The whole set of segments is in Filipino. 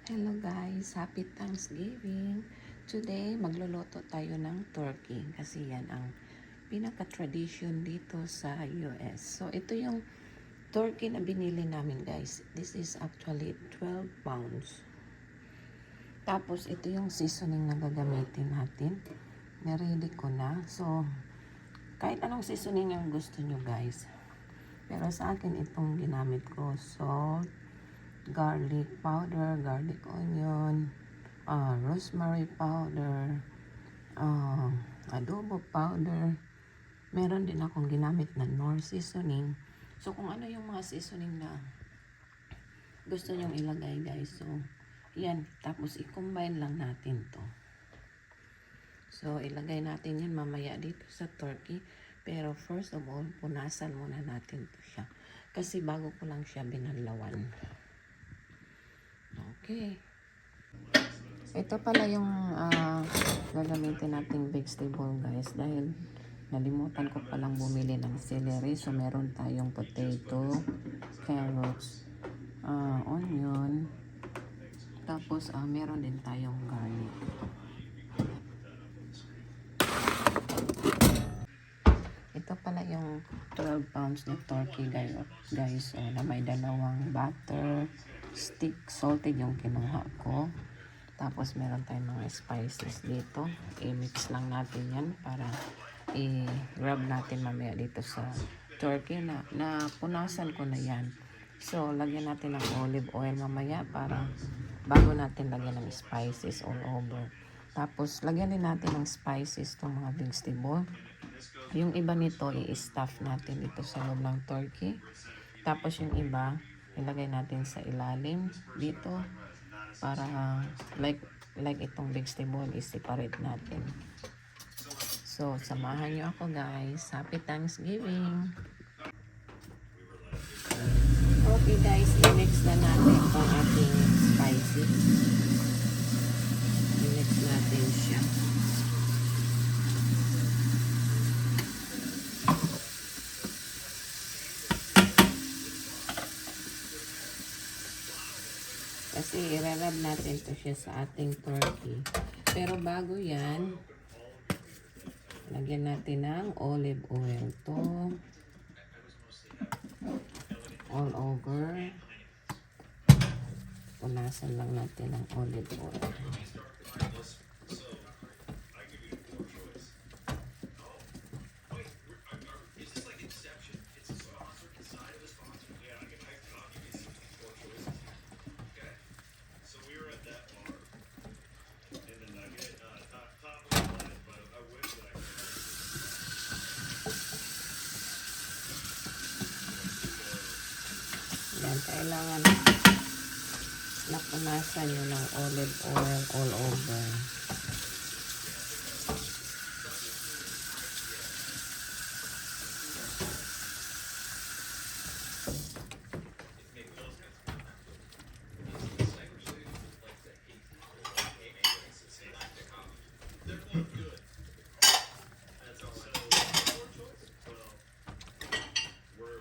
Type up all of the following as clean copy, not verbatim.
Hello guys, happy Thanksgiving. Today, magluluto tayo ng turkey kasi yan ang pinaka-tradition dito sa US. So, ito yung turkey na binili namin guys. This is actually 12 pounds. Tapos, ito yung seasoning na gagamitin natin. Naready ko na. So, kahit anong seasoning ang gusto nyo guys. Pero sa akin, itong ginamit ko. Salt, garlic powder, garlic onion, rosemary powder, adobo powder. Meron din akong ginamit na Knorr seasoning. So, kung ano yung mga seasoning na gusto nyong ilagay guys. So, yan. Tapos, i-combine lang natin to. So, ilagay natin yan mamaya dito sa turkey. Pero, first of all, punasan muna natin to siya. Kasi bago ko lang siya binalawan. Okay. Ito pala yung gagamitin nating vegetable guys. Dahil nalimutan ko palang bumili ng celery. So, meron tayong potato, carrots, onion. Tapos, meron din tayong garlic. Ito pala yung 12 pounds na turkey guys. Na may dalawang butter, stick, salted yung kinuha ko. Tapos meron tayong mga spices dito. I-mix lang natin yan para i-rub natin mamaya dito sa turkey na punasan ko na yan. So, lagyan natin ng olive oil mamaya para bago natin lagyan ng spices all over. Tapos, lagyan din natin ng spices itong mga vegetable. Yung iba nito, i-stuff natin dito sa loob ng turkey. Tapos, yung iba, ilagay natin sa ilalim dito para like itong vegetable i-separate natin. So, samahan nyo ako guys. Happy Thanksgiving! Okay guys, i-mix na natin itong ating spices. I-mix natin siya. Kasi i-rub natin to siya sa ating turkey. Pero bago yan, lagyan natin ng olive oil to all over. Punasan lang natin ng olive oil. Yan, kailangan napunasan nyo ng olive oil all over.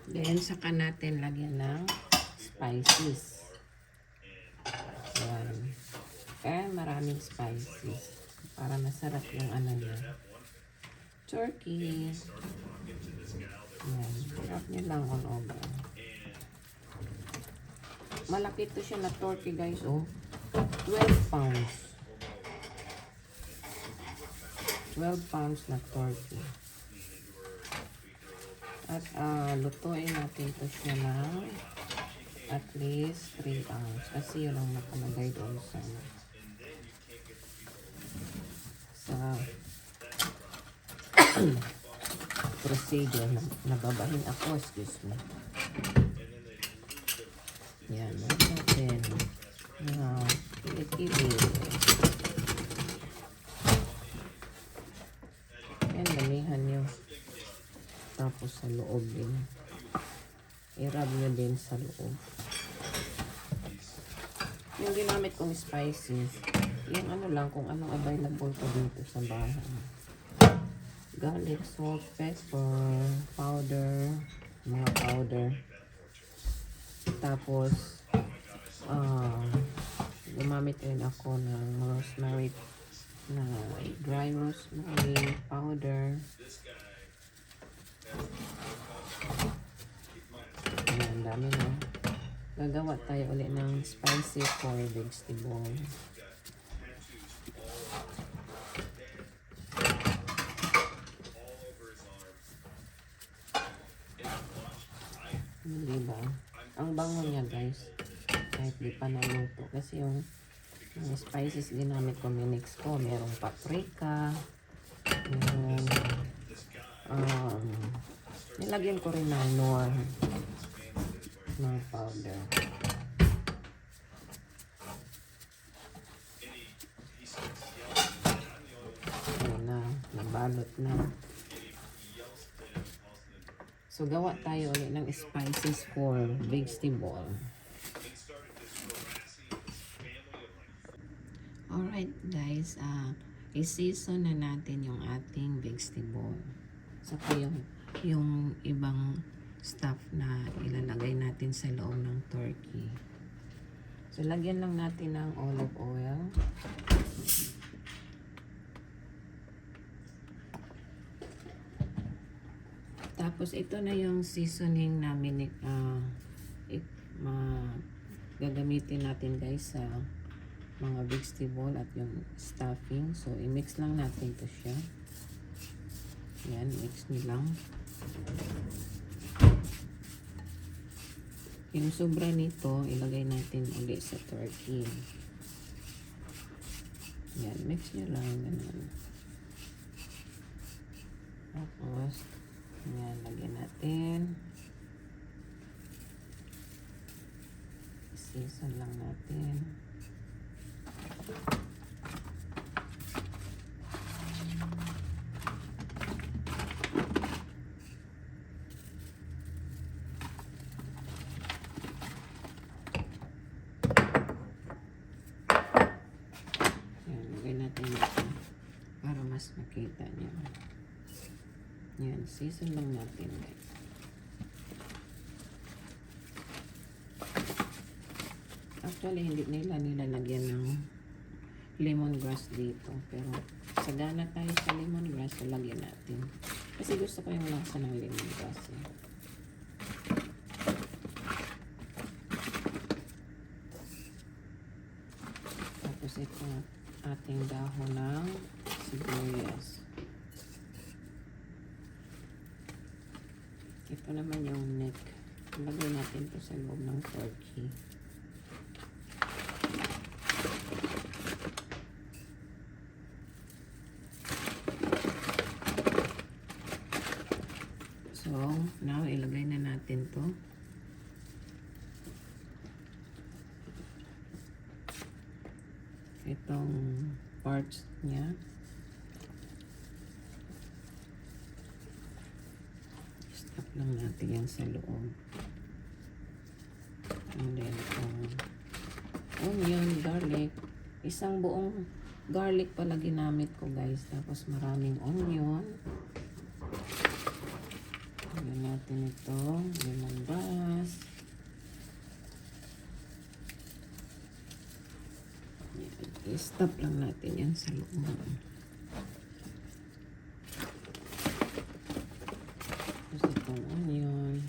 Then, saka natin lagyan ng spices. Yan. Kaya maraming spices. Para masarap yung ano niya. Turkey. Yan. Hirap niya lang all over. Malaki to siya na turkey guys. Oh. 12 pounds. 12 pounds na turkey. At lutuin natin to siya ng at least 3 hours. Kasi yun ang nakalagay doon sa procedure. Nababahin ako. Excuse me. Yan. Natin. Kilit-kilit. Yan. Damihan nyo. Tapos sa loob din. I-rub nyo din sa loob. Yung ginamit kong spices, yung ano lang, kung anong available ko dito sa bahay. Garlic, salt, pepper, powder, mga powder. Tapos, gumamit gagamit rin ako ng rosemary na dry rosemary powder. Ayan, dami na. Gagawa tayo ulit ng spicy for vegetable. Diba? Ang bango niya guys. Kahit di pa naluto. Kasi yung spices ginamit ko, minix ko. Merong paprika. Merong nilagyan ko rin ng Knorr powder. Ayan na. Nabalot na. So, gawa tayo ulit ng spices for vegetable. Alright guys, i-season na natin yung ating vegetable. Saka yung ibang stuff na ilalagay natin sa loob ng turkey. So, lagyan lang natin ng olive oil. Tapos, ito na yung seasoning namin gagamitin natin guys sa mga vegetable at yung stuffing. So, i-mix lang natin to siya. Yan, mix nyo lang. Yung sobra nito, ilagay natin ulit sa turkey. Yan, mix nyo lang. Ganun. Tapos, yan, lagyan natin. Season lang natin. Para mas makita niyo. Yan, season lang natin guys. Actually, hindi nila nilalagyan ng lemongrass dito. Pero, sagana tayo sa lemongrass, so lagyan natin. Kasi gusto ko yung lasa ng lemongrass. Eh. Tapos ito, ating dahon ng sibuyas. Ito naman yung neck. Lagay natin ito sa loob ng turkey. So, now ilagay na natin to. Itong parts niya. Stop lang natin yan sa loob. And then, onion, garlic. Isang buong garlic pala ginamit ko guys. Tapos maraming onion. Lagyan natin ito. Lemongrass. I-stop lang natin yan sa loob. Tapos itong onion.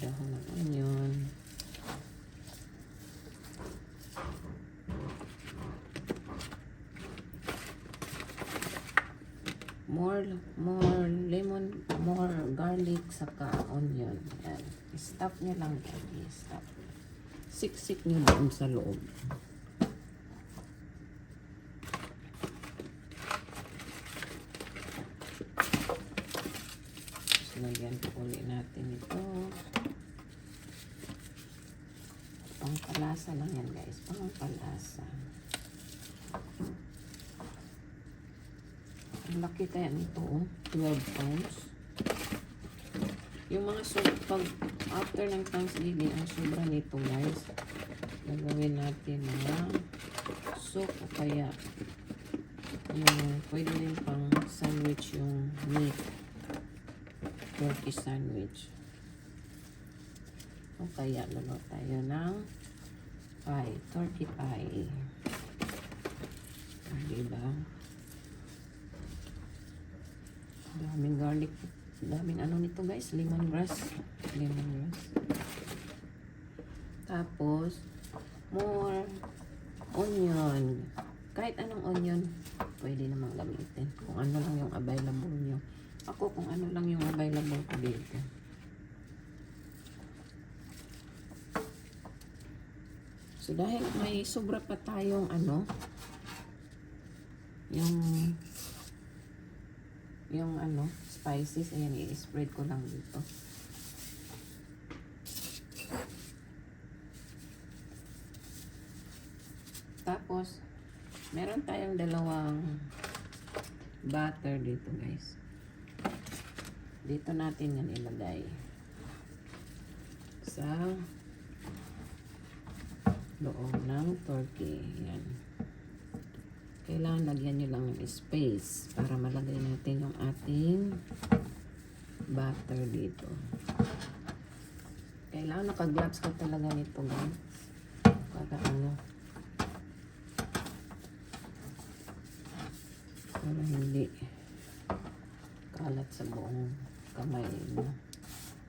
Dahon ng onion. More garlic, saka onion. Yan. I-stop nyo lang yan. I-stop. Siksik nyo doon sa loob. Lagyan po ulit natin ito. Pangpalasa lang yan guys. Pangpalasa. Ang laki kaya nito. 12 pounds. Yung mga pag after ng Thanksgiving, ang sobra nito guys. Gagawin natin na soup o kaya yung pwede rin pang sandwich yung meat. Turkey sandwich. O kaya lalo tayo ng pie. Turkey pie. Diba? Daming garlic. Daming ano nito guys. Lemongrass. Lemongrass. Tapos, more onion. Kahit anong onion, pwede namang gamitin. Kung ano lang yung available nyo. Ako, kung ano lang yung available ko dito. So, dahil may sobra pa tayong ano, yung ano, spices, ayan, i-spread ko lang dito. Tapos, meron tayong dalawang butter dito guys. Dito natin yan ilagay sa loob ng turkey. Yan. Kailangan lagyan nyo lang ng space para malagay natin yung ating butter dito. Kailangan naka-gloves ka talaga nito guys. Para ano, para hindi kalat sa buong kamay mo.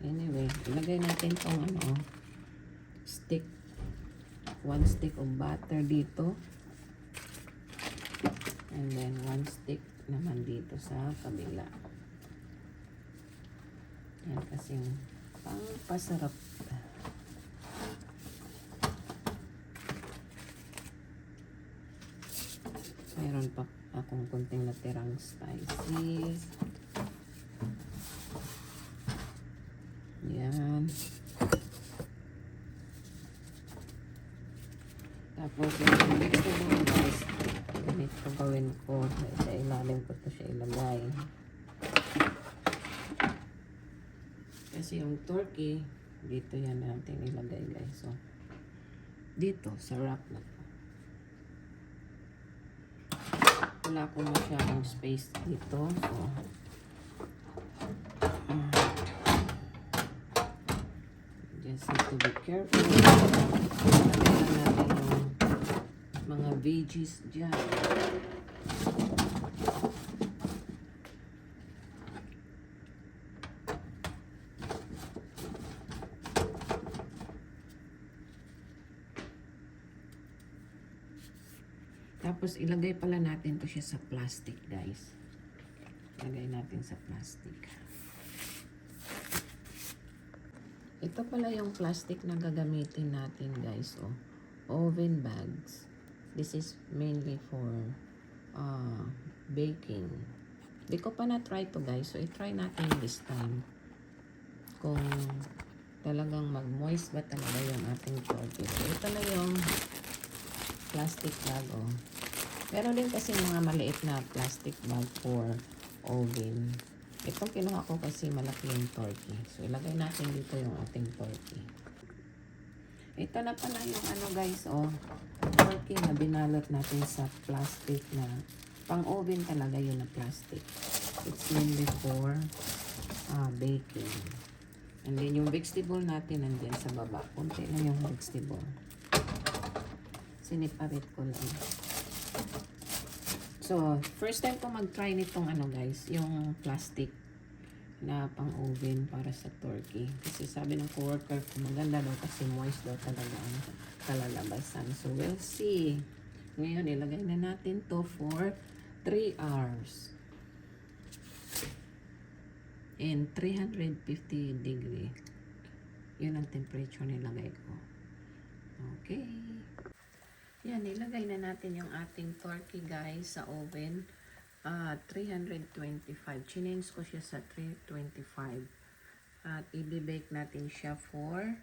Anyway, ilagay natin tong ano, stick. 1 stick of butter dito. And then 1 stick naman dito sa kabila. Yan kasing pangpasarap. Mayroon pa akong konting natirang spices. Yan. Tapos yung vegetable guys, ganito gawin ko. Sa ilalim ko to siya ilagay. Kasi yung turkey, dito yan natin ilagay guys. So, dito sa wrap na to. Wala ko masyadong space dito. So, just need to be careful. Lagyan natin yung mga veggies dyan. Tapos ilagay pala natin to siya sa plastic guys. Ilagay natin sa plastic. Ito pala yung plastic na gagamitin natin guys. Oh, oven bags. This is mainly for baking. Di ko pa na-try to guys. So i-try natin this time. Kung talagang mag-moist ba talaga yung ating turkey. So ito na yung plastic bag. Oh. Meron din kasi mga maliit na plastic bag for oven. Itong kinuha ko kasi malaki yung turkey. So, ilagay natin dito yung ating turkey. Ito na pala yung ano guys, oh. Turkey na binalot natin sa plastic na pang-oven talaga yun na plastic. It's mainly for baking. And then yung vegetable natin nandyan sa baba. Kunti lang yung vegetable. Siniparit ko lang. So, first time ko mag-try nitong ano guys, yung plastic na pang-oven para sa turkey. Kasi sabi ng coworker ko, maganda daw kasi moist daw talaga ang kalalabasan. So, we'll see. Ngayon, ilagay na natin to for 3 hours. In 350 degree. Yun ang temperature nilagay ko. Okay. Yan, ilagay na natin yung ating turkey guys sa oven. 325. Chinense ko siya sa 325. At i-bake natin siya for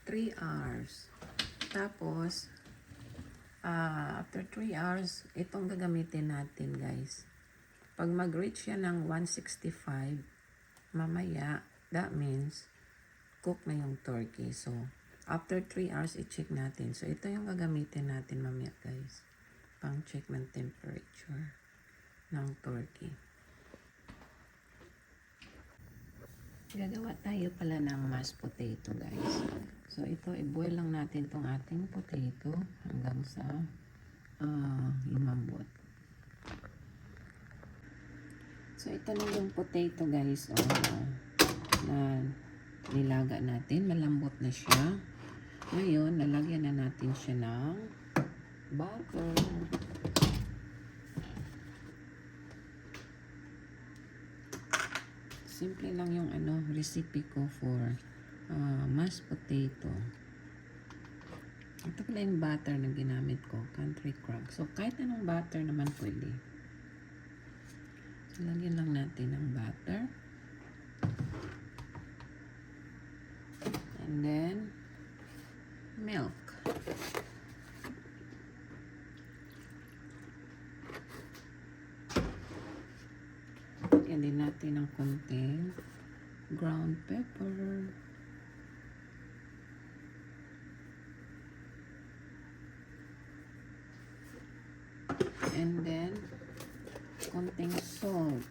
3 hours. Tapos, after 3 hours, itong gagamitin natin guys. Pag mag-reach siya ng 165, mamaya, that means, cook na yung turkey. So, after 3 hours, i-check natin. So, ito yung gagamitin natin mamaya, guys. Pang-check ng temperature ng turkey. Gagawa tayo pala ng mashed potato, guys. So, ito, i-boil lang natin tong ating potato hanggang sa lumambot. So, ito na yung potato, guys. Na nilaga natin. Malambot na siya. Ngayon, lalagyan na natin siya ng butter. Simple lang yung recipe ko for mashed potato. Ito pala yung butter na ginamit ko, Country Crock. So, kahit anong butter naman pwede. So, lagyan lang natin ng butter. And then, milk. Lagyan din natin ng konting ground pepper. And then, konting salt.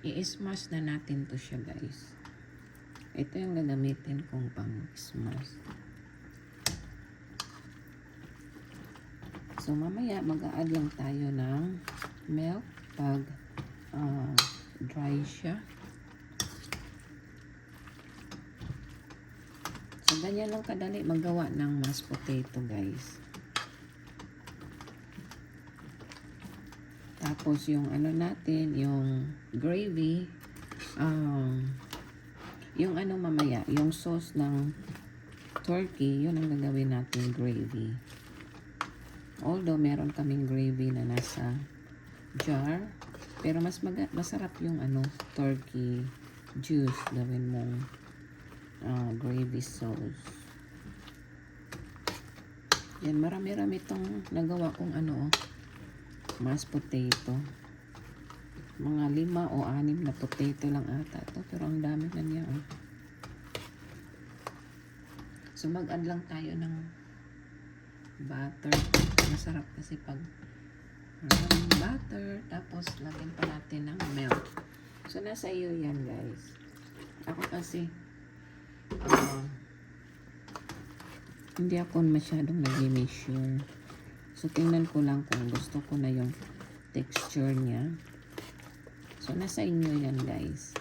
I-smash na natin to siya, guys. Ito yung gagamitin kong pang-smash. So, mamaya mag-a-add lang tayo ng milk pag dry siya. So, ganyan lang kadali magawa ng mashed potato, guys. Tapos, yung natin, yung gravy, yung mamaya, yung sauce ng turkey, yun ang gagawin natin gravy. Although, meron kaming gravy na nasa jar, pero masarap yung turkey juice, gawin mong gravy sauce. Yan, marami-rami itong nagawa kong mashed potato. Mga 5 o 6 na potato lang ata ito, pero ang dami na niya. So, mag-add lang tayo ng butter. Masarap kasi pag butter, tapos lagyan pa natin ng milk. So, nasa iyo yan, guys. Ako kasi hindi ako masyadong nag-measure. So, tingnan ko lang kung gusto ko na yung texture niya. So, nasa inyo yan, guys.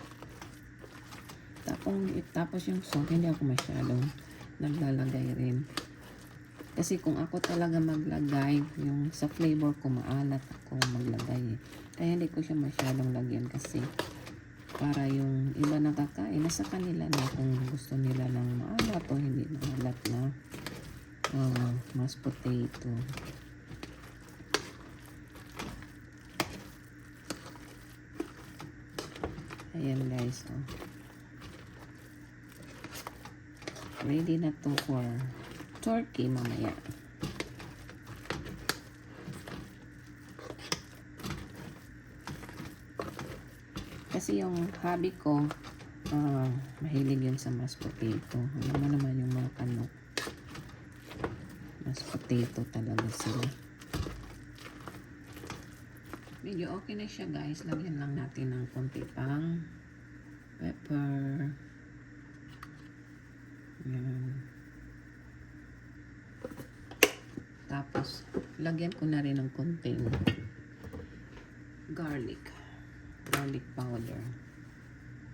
Tapos yung salt, hindi ako masyadong naglalagay rin. Kasi kung ako talaga maglagay, yung sa flavor ko, maalat ako maglagay. Kaya hindi ko siya masyadong lagyan kasi para yung iba nakakain, nasa kanila na kung gusto nila ng maalat o hindi maalat na mashed potato. Ayan, guys. Ready na to for turkey mamaya. Kasi yung hobby ko, mahilig yun sa mashed potato. Alam mo naman yung mga kanok. Mashed potato talaga sila. Medyo okay na siya, guys. Lagyan lang natin ng konti pang pepper. Yan. Tapos, lagyan ko na rin ng konting garlic powder.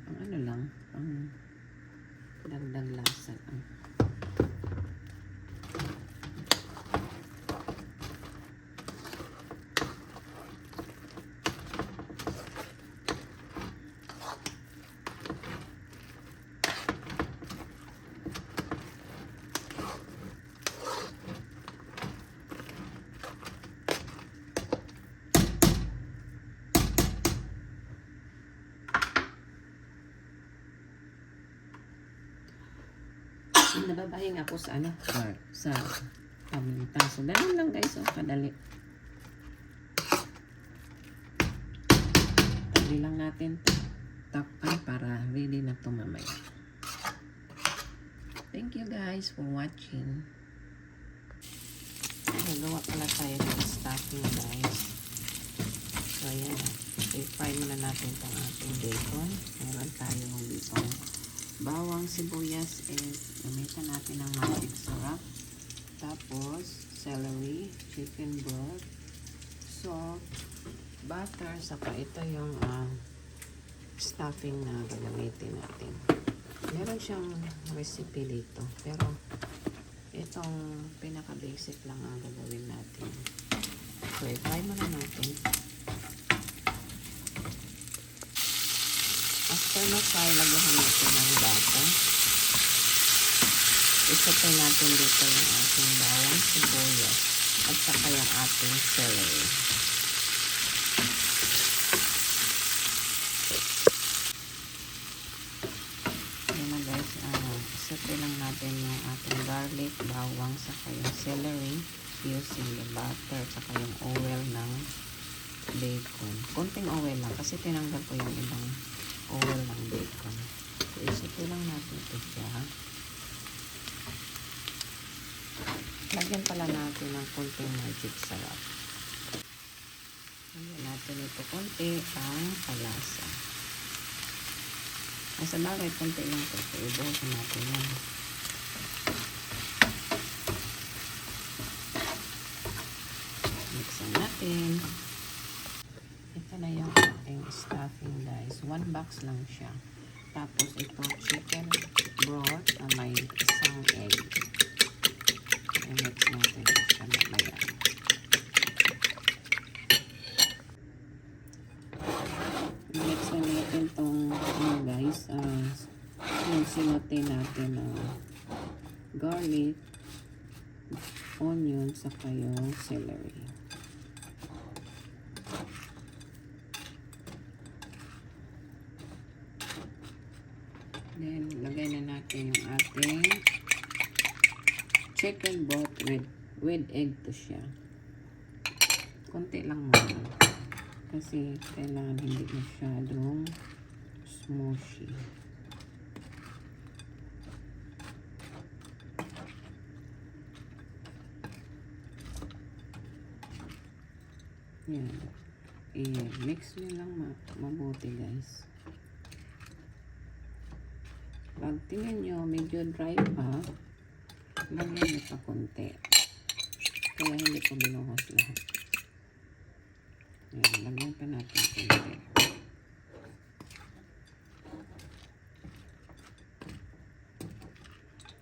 Ang lang, ang dagdag lasa lang. Nababahin ako sa sa paminta. So, ganun lang, guys. Kadali. Tali lang natin takpan para ready na ito mamaya. Thank you, guys, for watching. Nagawa pala tayo ng stuffing, guys. So, So, ayan. I-fry muna natin itong ating bacon. Meron tayong ditong bawang, sibuyas, and gamitan natin ng magic syrup. Tapos, celery, chicken broth, salt, butter, saka ito yung stuffing na gagamitin natin. Meron siyang recipe dito, pero itong pinaka-basic lang ang gagawin natin. So, i-fry muna natin. After na-fry, lagyan natin ng butter. Isapay natin dito yung ating bawang, sibuyas, at saka yung ating celery. Yan na guys, isapay lang natin yung ating garlic, bawang, saka yung celery using the butter, saka yung oil ng bacon. Konting oil lang kasi tinanggal ko yung ibang oil ng bacon. So, isapay lang natin ito siya. Lagyan pala natin ng konting magic syrup. Lagyan natin ito konti ang palasa. Nasa bagay, konti lang ito. So, ibuhusin natin yan. Mixan natin. Ito na yung ating stuffing guys. 1 box lang siya. Tapos ito chicken broth na may isang egg. I-mix natin siya mamaya. I-mix na natin itong guys. Yung sinote natin na garlic, onion, saka yung celery. Then, lagay na natin yung ating chicken broth with egg to siya. Konti lang muna. Kasi kailangan hindi masyadong smushy. Yan. I-mix nyo lang mabuti guys. Pag tingnan nyo, medyo dry pa, lagyan nyo pa konti. Kaya hindi ko binuhos lahat. Ayan, lagyan pa natin konti.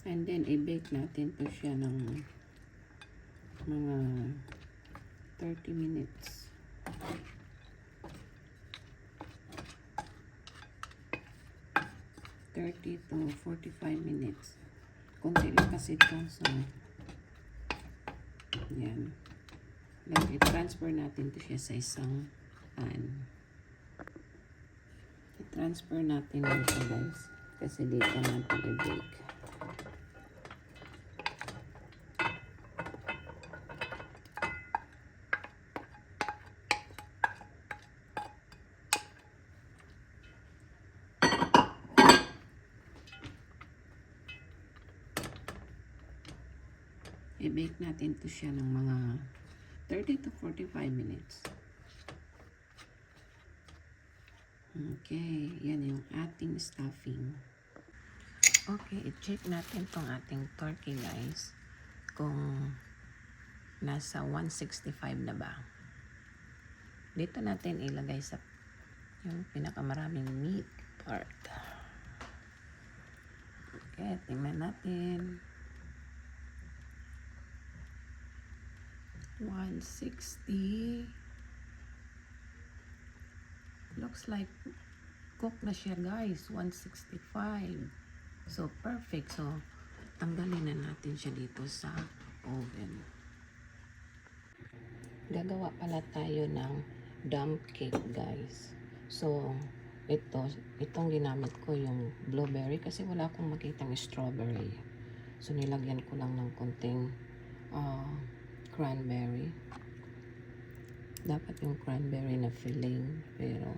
And then, i-bake natin to siya ng mga 30 minutes. To 45 minutes. Konti lang kasi ito. So, yan. Then, i-transfer natin ito siya sa isang pan. I-transfer natin ito guys. Kasi dito natin i-bake. I-bake natin to siya ng mga 30 to 45 minutes. Okay, yan yung ating stuffing. Okay, i-check natin tong ating turkey guys. Kung nasa 165 na ba. Dito natin ilagay sa yung pinakamaraming meat part. Okay, tingnan natin. 160. Looks like cook na siya guys. 165. So perfect. So tanggalin na natin siya dito sa oven. Gagawa pala tayo ng dump cake guys. So itong ginamit ko yung blueberry kasi wala akong makitang strawberry. So nilagyan ko lang ng konting cranberry. Dapat yung cranberry na filling, pero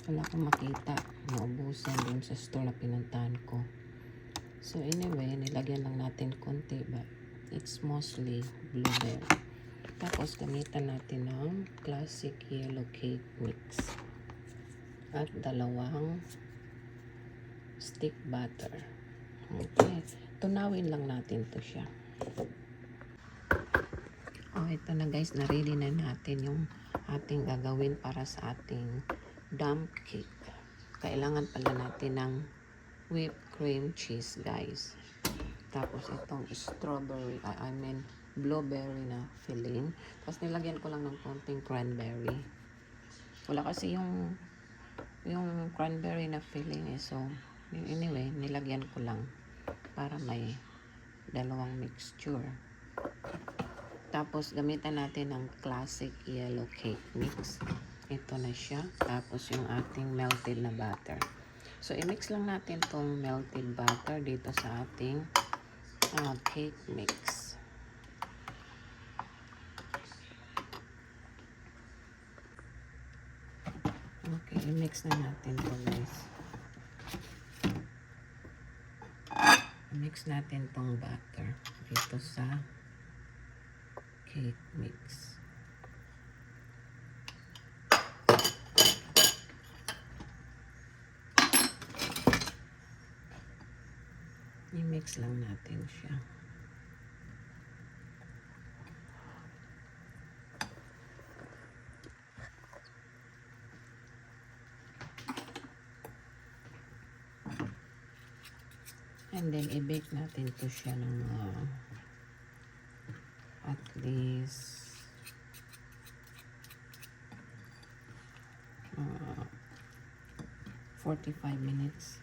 wala akong makita. Naubusan dun sa store na pinuntahan ko. So anyway, nilagyan lang natin konti ba. It's mostly blueberry. Tapos gamitan natin ng classic yellow cake mix at dalawang stick butter. Okay, tunawin lang natin to siya. Oh, ito na guys, na-ready na natin yung ating gagawin para sa ating dump cake. Kailangan pala natin ng whipped cream cheese guys. Tapos itong strawberry, blueberry na filling. Tapos nilagyan ko lang ng konting cranberry. Wala kasi yung cranberry na filling eh. So, anyway, nilagyan ko lang para may dalawang mixture. Tapos, gamitan natin ng classic yellow cake mix. Ito na siya. Tapos, yung ating melted na butter. So, i-mix lang natin tong melted butter dito sa ating cake mix. Okay, i-mix na natin to guys. I-mix natin tong butter dito sa cake mix. I-mix lang natin siya. And then, i-bake natin to siya ng at least 45 minutes.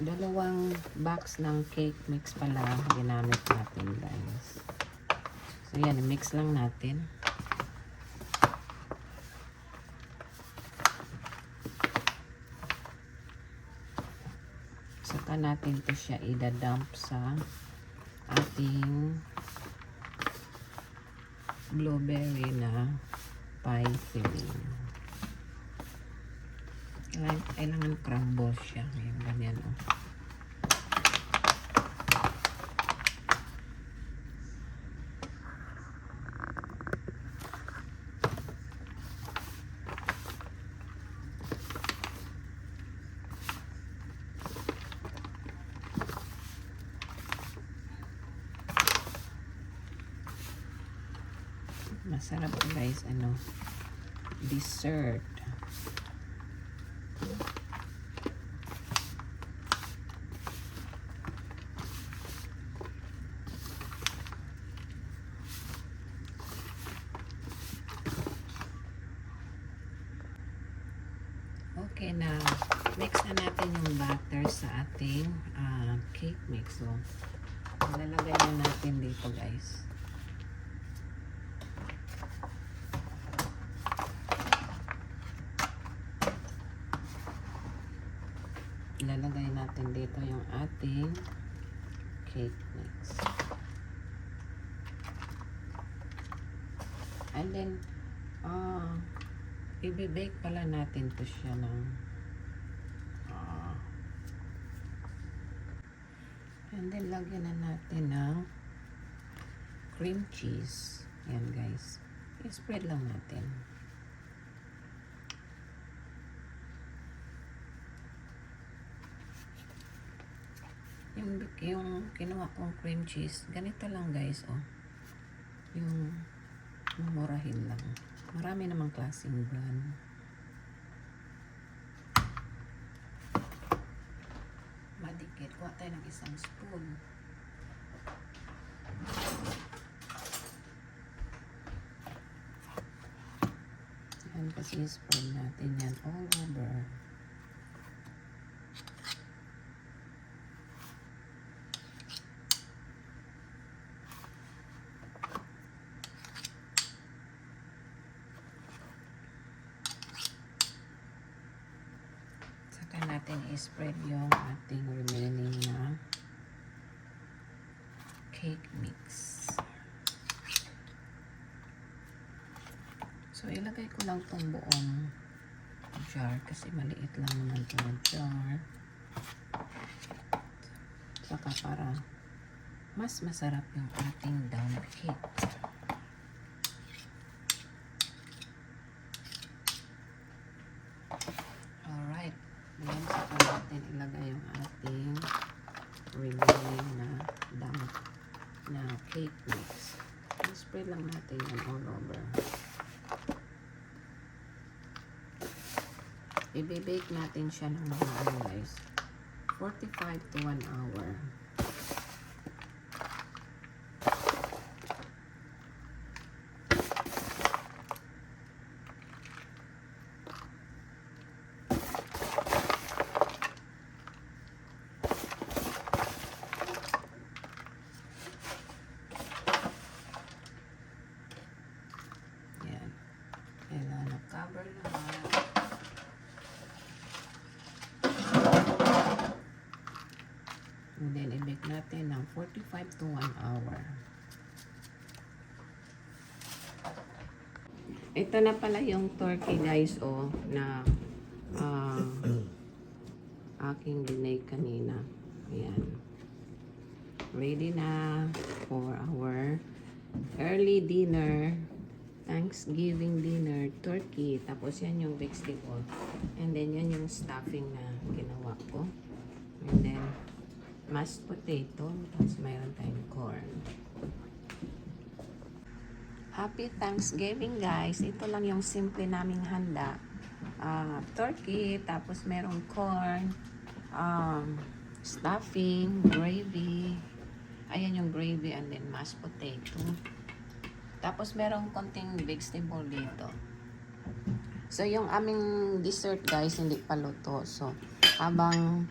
Dalawang box ng cake mix pala ginamit natin guys. So yan, mix lang natin. Saka natin to siya idadump sa ating blueberry na pie filling. Kailangan crumble siya. Ayan, ganyan o. Masarap guys, dessert. Okay na, mix na natin yung butter sa ating cake mix. So, ilalagay na natin dito guys. Ilalagay natin dito yung ating cake mix. And then, i-bake pala natin to siya ng and then lagyan na natin ng cream cheese. Yan guys. I-spread lang natin. Yung kinuha kong cream cheese, ganito lang guys, oh. Yung murahin lang. Marami namang klaseng brand. Madikit. Kuha tayo ng isang spoon. Yan kasi spread natin yan all over. Natin i-spread yung ating remaining na cake mix. So, ilagay ko lang tong buong jar kasi maliit lang naman itong jar. Saka para mas masarap yung ating dump cake. Alright. Ngayon, saka natin ilagay yung ating remaining na dump na cake mix. Spread lang natin yan all over. I-bake natin siya ng mga ano guys, 45 to 1 hour. Yan. Kailangan na-cover naman. And then, i-bake natin ng 45 to 1 hour. Ito na pala yung turkey guys, oh, na aking dinay kanina. Ayan. Ready na for our early dinner. Thanksgiving dinner, turkey. Tapos yan yung vegetable. And then, yan yung stuffing na ginawa ko. And then, mashed potato, tapos mayroon tayong corn. Happy Thanksgiving guys! Ito lang yung simple naming handa. Turkey, tapos mayroong corn, stuffing, gravy. Ayan yung gravy and then mashed potato. Tapos mayroong konting vegetable dito. So yung aming dessert guys, hindi pa luto. So habang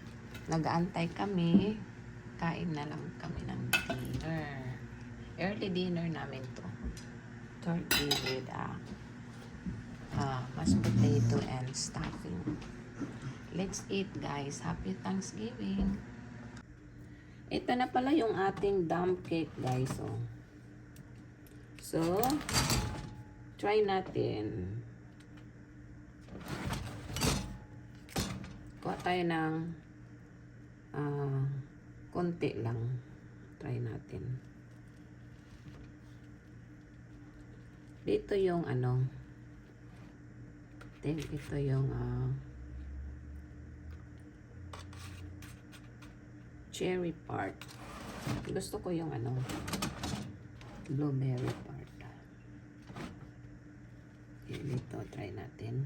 nag-aantay kami, kain na lang kami ng dinner. Early dinner namin to. Turkey with mashed potato and stuffing. Let's eat guys. Happy Thanksgiving. Ito na pala yung ating dump cake guys. Oh. So, try natin. Kuha tayo ng konti lang. Try natin. Dito yung ano. Then, ito yung cherry part. Gusto ko yung ano, blueberry part. Dito, try natin.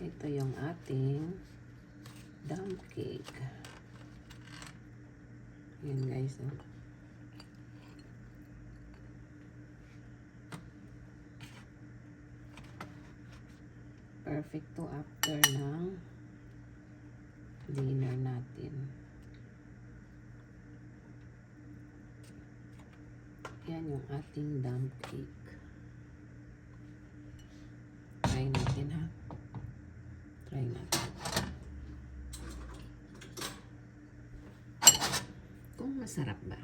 Ito yung ating dump cake. Ayan guys, oh. Perfect to after ng dinner natin. Yan yung ating dump cake. Try natin ha. Try natin. Kung masarap ba?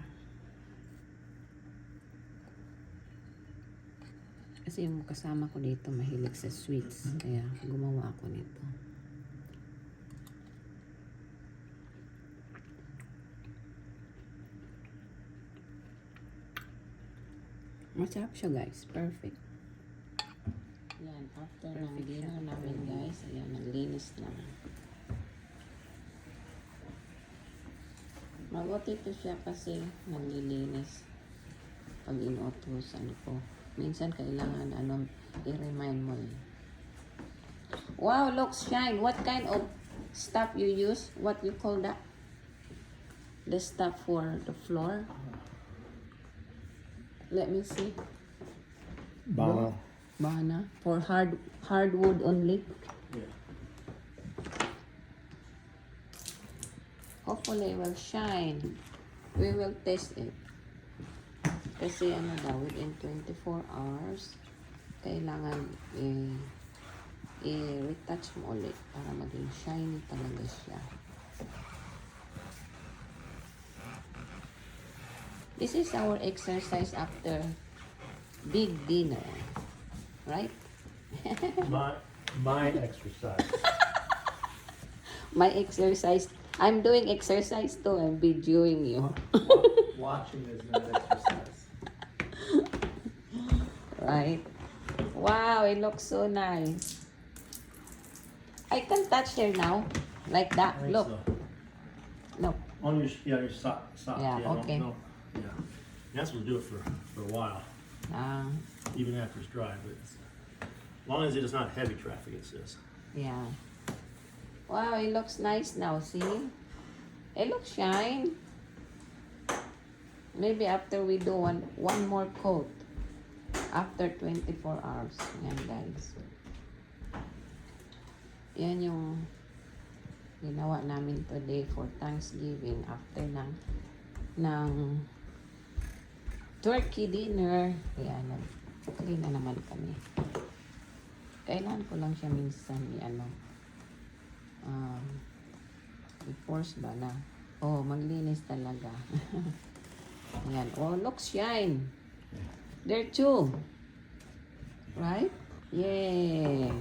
Kasi yung kasama ko dito mahilig sa sweets. Kaya gumawa ako nito. Masarap siya guys. Perfect. Yan. After ng dinner namin guys. Ayan. Naglinis lang. Mabuti to siya kasi naglilinis. Pag inuutusan ko. Minsan kailangan i-remind mo eh. Wow, looks shine. What kind of stuff you use? What you call that? The stuff for the floor? Let me see. Bana. Bana. For hardwood only? Yeah. Hopefully it will shine. We will test it. Kasi within 24 hours, kailangan i-retouch mo ulit para maging shiny talaga siya. This is our exercise after big dinner. Right? My exercise. My exercise. I'm doing exercise too. I'm videoing you. Watching is not exercise. Right? Wow, it looks so nice. I can touch here now. Like that. I think Look. so. Look. On your sock. Yeah, okay. No. Yeah. That's what do it for a while, Ah, even after it's dry. But as long as it is not heavy traffic, it says. yeah. Wow, it looks nice now. See? It looks shine. Maybe after we do one more coat. After 24 hours. Yan, guys. Yan yung ginawa namin today for Thanksgiving after ng turkey dinner. Kaya clean na naman kami. Kailangan ko lang siya minsan i-force ba na maglinis talaga. Ayan. Oh, looks shine. There too. Right? Yay!